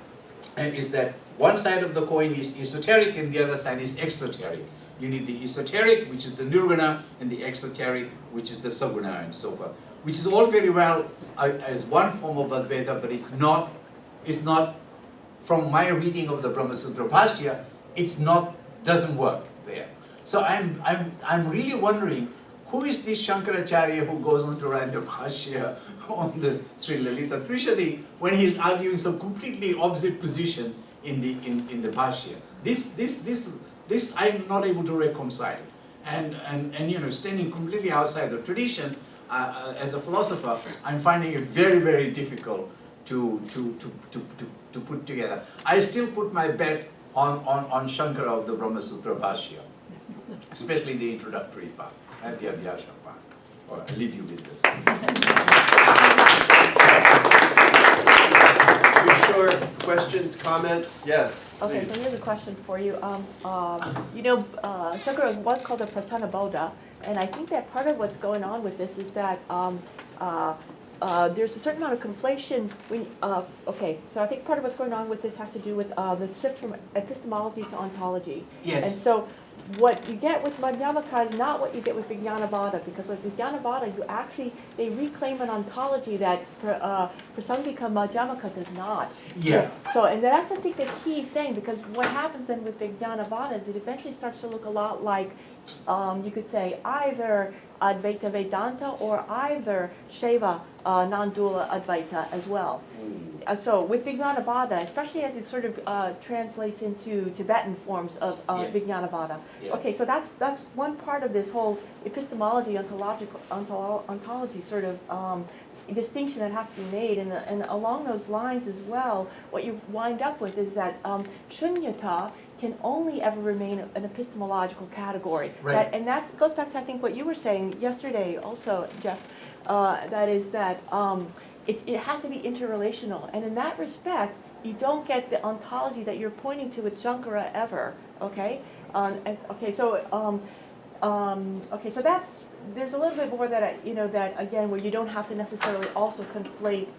one side of the coin is esoteric and the other side is exoteric. You need the esoteric, which is the nirguna, and the exoteric, which is the saguna, and so forth. Which is all very well as one form of Advaita, but it's not from my reading of the Brahmasūtrabhāṣyam, doesn't work there. So I'm really wondering, who is this Śrī who goes on to write the bhāṣya on the Śrī Lalitā Triśatī when he's arguing some completely opposite position in the bhāṣya? This I'm not able to reconcile, and you know, standing completely outside the tradition as a philosopher, I'm finding it very, very difficult to put together. I still put my bet on Shankara of the Brahmasūtrabhāṣyam, especially the introductory part and the adhyasa part. Or I'll leave you with this. You sure? Questions, comments? Yes. Okay, please. so here's a question for you. You know, Shankara was called a Pratana Bodha, and I think that part of what's going on with this is that there's a certain amount of conflation. Okay, so I think part of what's going on with this has to do with the shift from epistemology to ontology. Yes. And so what you get with Madhyamaka is not what you get with Vijnanavada, because with Vijnanavada, they reclaim an ontology that Prasangika Madhyamaka does not. Yeah. So, and that's, I think, the key thing, because what happens then with Vijnanavada is it eventually starts to look a lot like, you could say, either Advaita Vedānta or either Shaiva non-dual Advaita as well. So with Vijnanavada, especially as it sort of translates into Tibetan forms of Vijnanavada. Yeah. Okay, so that's one part of this whole epistemology, ontology sort of distinction that has to be made, and along those lines as well, what you wind up with is that shunyata can only ever remain an epistemological category. Right. And that goes back to, I think, what you were saying yesterday also, Jeff, that is that it has to be interrelational. And in that respect, you don't get the ontology that you're pointing to with Shankara ever, okay? So that's, there's a little bit more that, that again, where you don't have to necessarily also conflate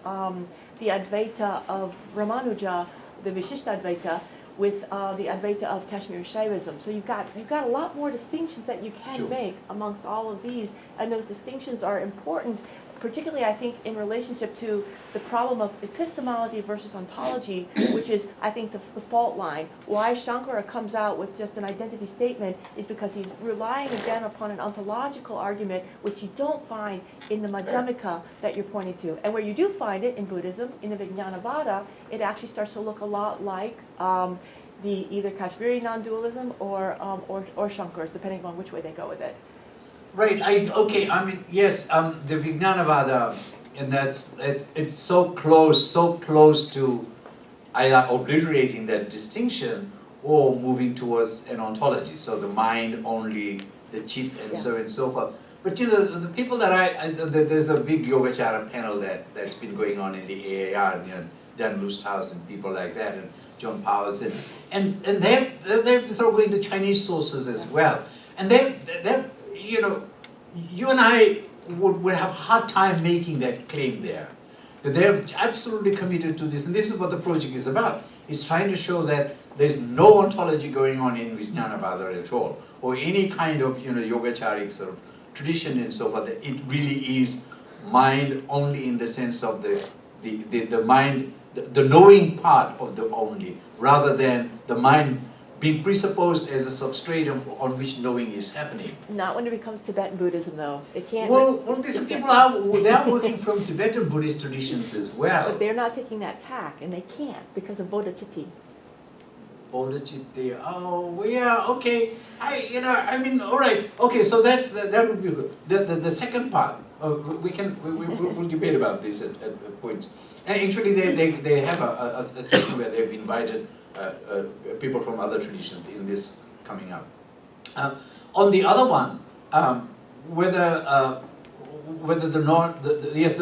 the Advaita of Ramanuja, the Vishishta Advaita, with the Advaita of Kashmiri Shaivism. So you've got a lot more distinctions that you can Sure. make amongst all of these, and those distinctions are important, particularly I think in relationship to the problem of epistemology versus ontology, which is I think the fault line. Why Shankara comes out with just an identity statement is because he's relying again upon an ontological argument, which you don't find in the Madhyamika that you're pointing to. And where you do find it in Buddhism, in the Vijnanavada, it actually starts to look a lot like the either Kashmiri non-dualism or Shankara's, depending on which way they go with it. Right, yes, the Vijnanavada, and it's so close to either obliterating that distinction or moving towards an ontology, so the mind only, the chit, and so on and so forth. But the people that there's a big Yogacara panel that's been going on in the AAR, Dan Lusthaus and people like that, and John Powers, and they're sort of going to Chinese sources as well, and they're you and I would have a hard time making that claim there. That they're absolutely committed to this, and this is what the project is about. It's trying to show that there's no ontology going on in Vijnanavada at all, or any kind of Yogacharik sort of tradition and so forth. That it really is mind only in the sense of the mind, the knowing part of the only, rather than the mind being presupposed as a substrate on which knowing is happening. Not when it becomes Tibetan Buddhism, though. It can't. Well, these people they are working from Tibetan Buddhist traditions as well. But they're not taking that tack, and they can't because of bodhicitti. Bodhicitti. Oh, yeah. Okay. All right. Okay. So that would be good. The second part. We'll debate about this at points. And actually, they have a session where they've invited people from other traditions in this coming up. On the other one, whether the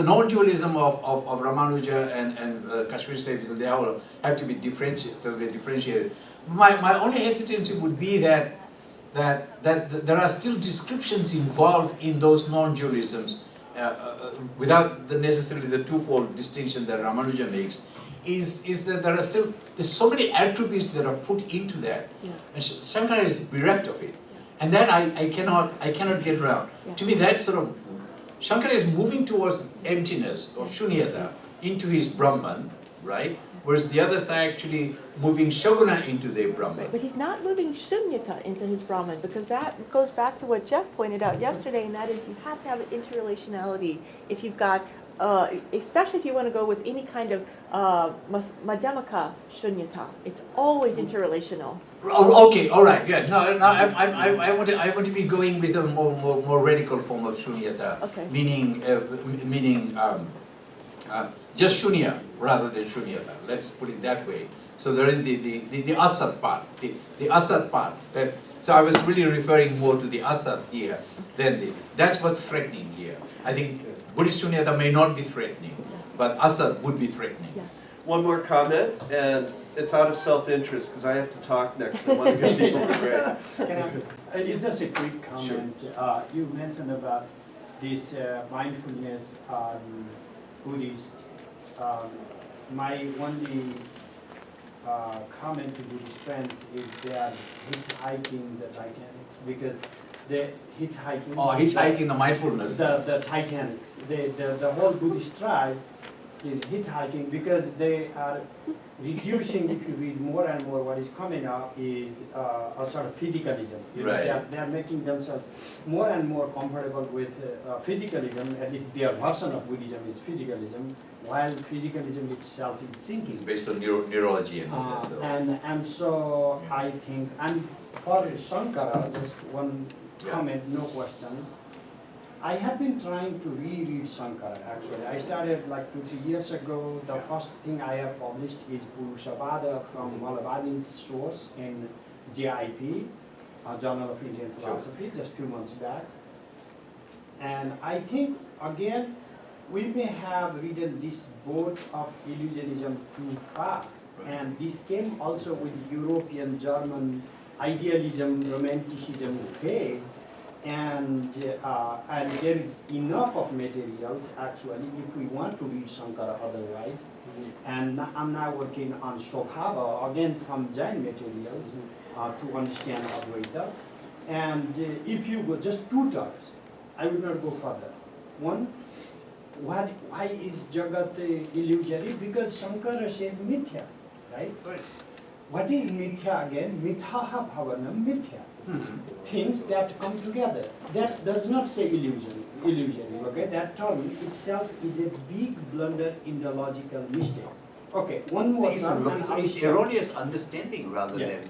non-dualism of Ramanuja and Kashmiri Shaivism, they all have to be differentiated. My only hesitancy would be that there are still descriptions involved in those non-dualisms without necessarily the twofold distinction that Ramanuja makes. Is that there's so many attributes that are put into that, and Shankara is bereft of it, and that I cannot get around. To me, that sort of Shankara is moving towards emptiness or shunyata into his Brahman, right? Whereas the others are actually moving shoguna into their Brahman. But he's not moving shunyata into his Brahman, because that goes back to what Jeff pointed out yesterday, and that is you have to have an interrelationality if you've got. Especially if you want to go with any kind of madhyamaka shunyata, it's always interrelational. Oh, okay, all right, yeah. No, I want to be going with a more radical form of shunyata, okay. meaning just shunya rather than shunyata. Let's put it that way. So there is the asat part, the asat part. So I was really referring more to the asat here than that's what's threatening here. I think Buddhist shunyata may not be threatening, but asat would be threatening. Yeah. One more comment, and it's out of self-interest because I have to talk next. I want to give people a break. It's just a quick comment. Sure. You mentioned about this mindfulness Buddhist. My only comment to Buddhist friends is they are hitchhiking the Titanics, because the hitchhiking. Oh, hitchhiking the mindfulness. The Titanics. The whole Buddhist tribe is hitchhiking because they are reducing, if you read more and more, what is coming up is a sort of physicalism. Right. They are making themselves more and more comfortable with physicalism, at least their version of Buddhism is physicalism, while physicalism itself is sinking. It's based on neurology and all that. And so I think, and for Shankara, just one comment, no question. I have been trying to reread Shankara actually. I started like 2-3 years ago. The first thing I have published is Upaniṣads from Malavadin's source in JIP, Journal of Indian Philosophy, just a few months back. And I think, again, we may have read this boat of illusionism too far. And this came also with European, German idealism, romanticism phase. And there is enough of materials, actually, if we want to read Shankara otherwise. And I'm now working on Shobhava, again from Jain materials, to understand Advaita. And if you go just two terms, I will not go further. One, why is Jagat illusory? Because Shankara says mithya, right? What is mithya again? Mithaha bhavanam mithya. Things that come together. That does not say illusory, okay? That term itself is a big blunder in the logical mistake. Okay, one more term. It's erroneous understanding rather Yeah,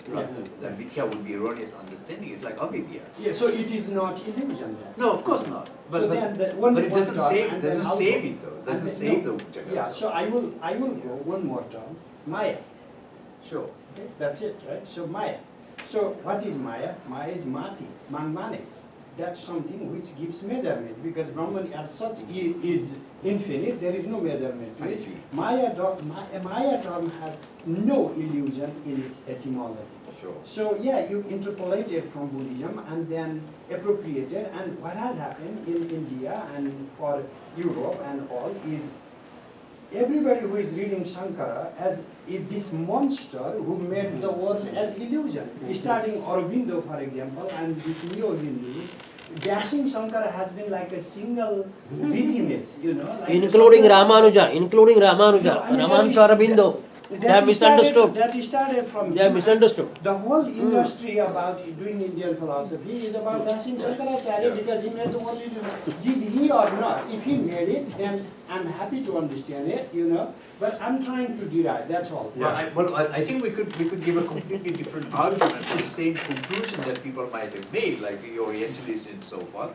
than mithya would be erroneous understanding. It's like avidya. Yeah, so it is not illusion then. No, of course not. But it doesn't save it though. It doesn't save the Jagat. Yeah, so I will go one more term. Maya. Sure. Okay, that's it, right? So Maya. So what is Maya? Maya is mati, manmane. That's something which gives measurement, because Brahman as such is infinite, there is no measurement to I it. see. Maya term has no illusion in its etymology. Sure. So yeah, you interpolated from Buddhism and then appropriated, and what has happened in India and for Europe and all is everybody who is reading Shankara as if this monster who made the world as illusion. Starting Aurobindo, for example, and this Neo-Hindu, dashing Shankara has been like a single busyness, you know. Like including Ramanuja, No, I mean, Ramanuja, Aurobindo. They have misunderstood. That started from They have misunderstood. the whole industry about doing Indian philosophy is about dashing Śrī because he made the world illusion. Did he or not? If he made it, then I'm happy to understand it, you know. But I'm trying to derive. That's all. Well, I think we could give a completely different argument for the same conclusion that people might have made, like the Orientalists and so forth.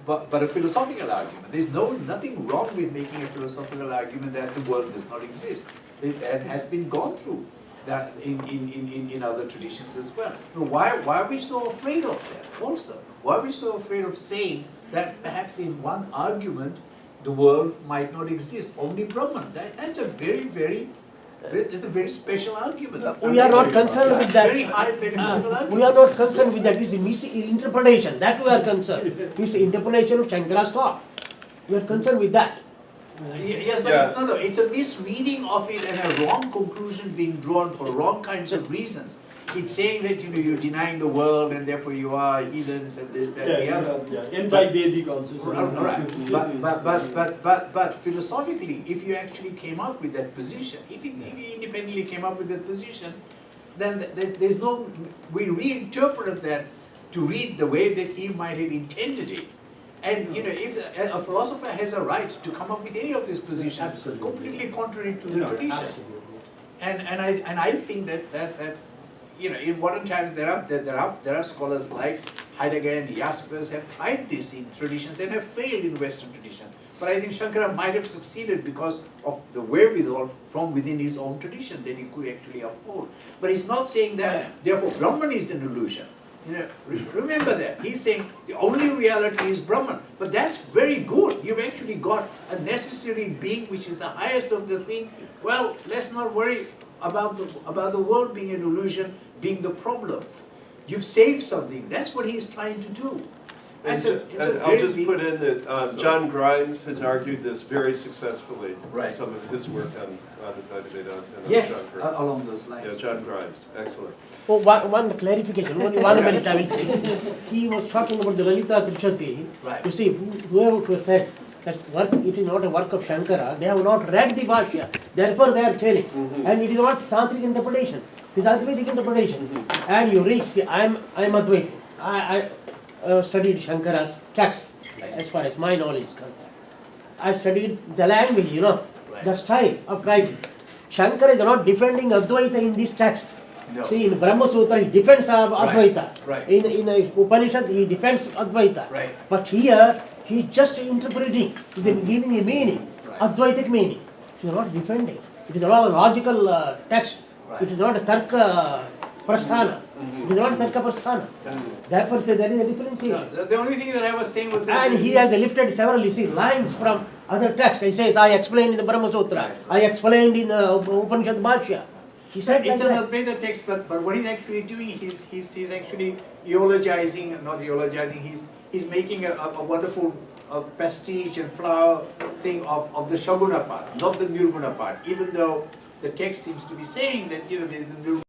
But a philosophical argument. There's nothing wrong with making a philosophical argument that the world does not exist. It has been gone through that in other traditions as well. Why are we so afraid of that also? Why are we so afraid of saying that perhaps in one argument the world might not exist, only Brahman? That's a very special argument. We are not concerned with that. Very high metaphysical argument. We are not concerned with that. It is a misinterpretation. That we are concerned. It's the interpretation of Shankara's thought. We are concerned with that. Yes, but no, it's a misreading of it and a wrong conclusion being drawn for wrong kinds of reasons. It's saying that you're denying the world and therefore you are heathens and this, that, the other. Anti-Vedic also. Right. But philosophically, if you actually came up with that position, if you independently came up with that position, then there's no, we reinterpreted that to read the way that he might have intended it. And if a philosopher has a right to come up with any of these positions, completely contrary to the tradition. Absolutely. And I think that in modern times there are scholars like Heidegger and Jaspers have tried this in traditions and have failed in Western tradition. But I think Shankara might have succeeded because of the wherewithal from within his own tradition that he could actually uphold. But he's not saying that therefore Brahman is an illusion. Remember that. He's saying the only reality is Brahman. But that's very good. You've actually got a necessary being which is the highest of the thing. Well, let's not worry about the world being an illusion, being the problem. You've saved something. That's what he's trying to do. I'll just put in that John Grimes has argued this very successfully in some of his work on Advaita Vedānta. Yes, along those lines. Yeah, John Grimes, excellent. Oh, one clarification, only 1 minute I will take. He was talking about the Lalitā Triśatī. Right. You see, whoever said that it is not a work of Shankara, they have not read the bhāṣyam, therefore they are telling. And it is not tantric interpretation, it is Advaitic interpretation. And you reach, see, I am Advaitic. I studied Shankara's text, as far as my knowledge is concerned. I studied the language, the style of writing. Shankara is not defending Advaita in this text. No. See, in Brahmasūtra, he defends Advaita. Right. In Upaniṣads, he defends Advaita. Right. But here, he is just interpreting, giving a meaning, Advaitic meaning. He is not defending. It is not a logical text. Right. It is not a tarka prasthana. It is not tarka prasthana. Therefore, say there is a differentiation. The only thing that I was saying was that. And he has lifted several, you see, lines from other texts. He says, I explained in the Brahma Sutra, I explained in the Upanishad Bhāṣyam. He said It's like an that. Advaita text, but what he's actually doing, he's actually eulogizing, not eulogizing, he's making a wonderful pastiche and flower thing of the Shaguna part, not the Nirguna part, even though the text seems to be saying that, the Nirguna